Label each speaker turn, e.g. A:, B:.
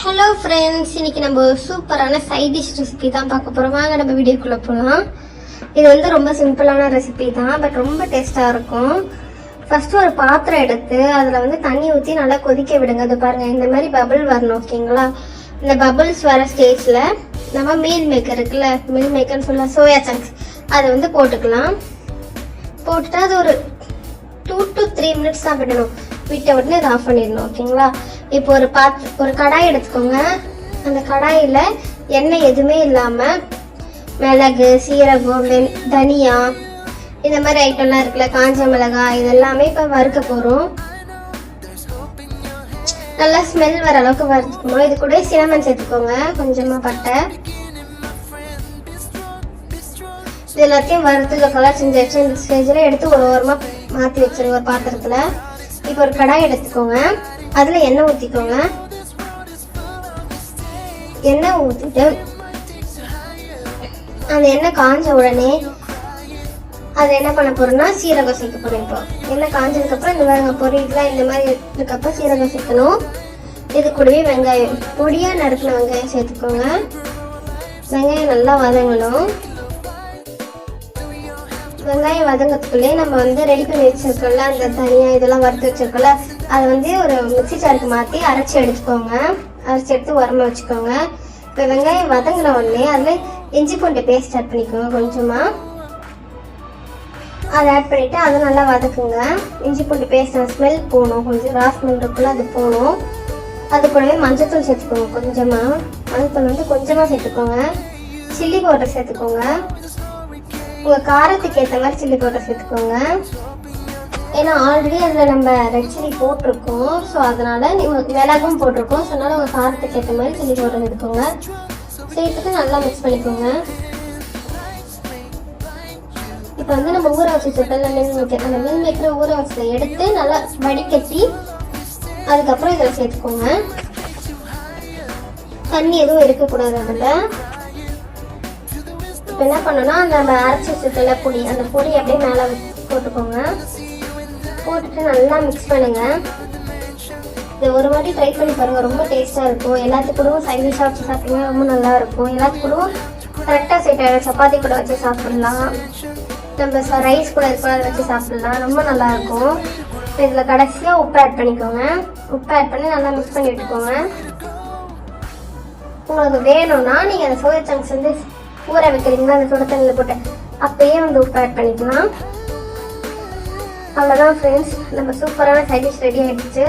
A: Hello friends, இன்னைக்கு நம்ம சூப்பரான சைட் டிஷ் ரெசிபி தான் பார்க்க போகிறோம். வாங்க நம்ம வீடியோக்குள்ளே போகலாம். இது வந்து ரொம்ப சிம்பிளான ரெசிபி தான், பட் ரொம்ப டேஸ்ட்டாக இருக்கும். ஃபஸ்ட்டு ஒரு பாத்திரம் எடுத்து அதில் வந்து தண்ணி ஊற்றி நல்லா கொதிக்க விடுங்க. அது பாருங்கள், இந்த மாதிரி பபிள் வரணும். ஓகேங்களா? இந்த பபிள்ஸ் வர ஸ்டேஜில் நம்ம மீல் மேக்கர் இருக்குல்ல, மீல் மேக்கர்னு சொல்ல சோயா சங்க்ஸ், அதை வந்து போட்டுக்கலாம். போட்டுட்டு அது ஒரு 2 to 3 மினிட்ஸ் தான் விடணும். விட்ட உடனே அதை ஆஃப் பண்ணிடணும். ஓகேங்களா? இப்போ ஒரு கடாய் எடுத்துக்கோங்க. அந்த கடாயில் எண்ணெய் எதுவுமே இல்லாமல் மிளகு, சீரகம், தனியா, இந்த மாதிரி ஐட்டம்லாம் இருக்குல்ல, காஞ்ச மிளகாய், இதெல்லாமே இப்போ வறுக்க போகிறோம். நல்லா ஸ்மெல் வர அளவுக்கு வறுத்துக்கணும். இது கூட சினமன் சேர்த்துக்கோங்க, கொஞ்சமாக பட்டை. இது எல்லாத்தையும் வறுத்து கலர் செஞ்சாச்சு. இந்த ஸ்டேஜில் எடுத்து ஒரு ஓரமாக மாற்றி வச்சிருங்க ஒரு பாத்திரத்தில். இப்போ ஒரு கடாய் எடுத்துக்கோங்க. அதில் எண்ணெய் ஊற்றிக்கோங்க. எண்ணெய் ஊற்றிட்டு அந்த எண்ணெய் காஞ்ச உடனே அதில் என்ன பண்ண போகிறோம்னா சீரகம் சேர்க்க போகிறோம். இப்போ எண்ணெய் காஞ்சதுக்கப்புறம் இந்த மாதிரி பொரியலாம் இந்த மாதிரி இருக்கப்போ சீரகம் சேர்க்கணும். இது கூடவே வெங்காயம், பொடியாக நறுக்கின வெங்காயம் சேர்த்துக்கோங்க. வெங்காயம் நல்லா வதங்கணும். வெங்காயம் வதங்கிறதுக்குள்ளே நம்ம வந்து ரெடி பண்ணி வச்சிருக்கோம்ல, அந்த தனியாக இதெல்லாம் வறுத்து வச்சிருக்கோம்ல, அதை வந்து ஒரு மிக்ஸி ஜாருக்கு மாற்றி அரைச்சி எடுத்துக்கோங்க. அரைச்சி எடுத்து உரமா வச்சுக்கோங்க. இப்போ வெங்காயம் வதங்கின உடனே அதில் இஞ்சி பூண்டு பேஸ்ட் ஆட் பண்ணிக்கோங்க. கொஞ்சமாக அதை ஆட் பண்ணிவிட்டு அதை நல்லா வதக்குங்க. இஞ்சி பூண்டு பேஸ்ட் ஸ்மெல் போகணும், கொஞ்சம் ரா ஸ்மெல் இருக்குல்ல, அது போகணும். அது கூடவே மஞ்சத்தூள் சேர்த்துக்கோங்க. கொஞ்சமாக மஞ்சத்தூள் வந்து கொஞ்சமாக சேர்த்துக்கோங்க. சில்லி பவுடர் சேர்த்துக்கோங்க. உங்கள் காரத்துக்கு ஏற்ற மாதிரி சில்லி பவுடர் சேர்த்துக்கோங்க. ஏன்னா ஆல்ரெடி அதில் நம்ம ரெட் சில்லி போட்டிருக்கோம். ஸோ அதனால் நீங்கள் மிளகும் போட்டிருக்கோம். ஸோ அதனால் உங்கள் காரத்துக்கு ஏற்ற மாதிரி சில்லி பவுடர் எடுத்துக்கோங்க. சேர்த்துட்டு நல்லா மிக்ஸ் பண்ணிக்கோங்க. இப்போ வந்து நம்ம ஊற வச்சுருக்கோம்ல மீல் மேக்கர், அந்த மீல் மேக்கரை ஊற வச்சதை எடுத்து நல்லா வடிகட்டி அதுக்கப்புறம் இதில் சேர்த்துக்கோங்க. தண்ணி எதுவும் இருக்கக்கூடாது அதில். இப்போ என்ன பண்ணோன்னா நம்ம அரைச்சி வச்சுருக்கல பொடி, அந்த பொடி அப்படியே மேலே போட்டுக்கோங்க. போட்டுட்டு நல்லா மிக்ஸ் பண்ணுங்க. இது ஒரு வாட்டி ட்ரை பண்ணி பாருங்கள், ரொம்ப டேஸ்ட்டாக இருக்கும். எல்லாத்துக்கூடவும் சைட் டிஷ்ஷாக வச்சு சாப்பிட்டீங்கன்னா ரொம்ப நல்லா இருக்கும். எல்லாத்துக்கூடவும் கரெக்டாக செட் ஆகிடும். சப்பாத்தி கூட வச்சு சாப்பிட்லாம், நம்ம ரைஸ் கூட இது கூட வச்சு சாப்பிட்லாம், ரொம்ப நல்லாயிருக்கும். இப்போ இதில் கடைசியாக உப்பு ஆட் பண்ணிக்கோங்க. உப்பு ஆட் பண்ணி நல்லா மிக்ஸ் பண்ணி விட்டுக்கோங்க. உங்களுக்கு வேணும்னா நீங்கள் அந்த சோயா சங்க்ஸ் வந்து ஊற வைக்கிறீங்களா, அந்த சுட தண்ணியில் போட்டு அப்பயே வந்து உப்பு ஆட் பண்ணிக்கலாம். அவ்வளோதான் ஃப்ரெண்ட்ஸ், நம்ம சூப்பரான சைட் டிஷ் ரெடி ஆகிடுச்சு.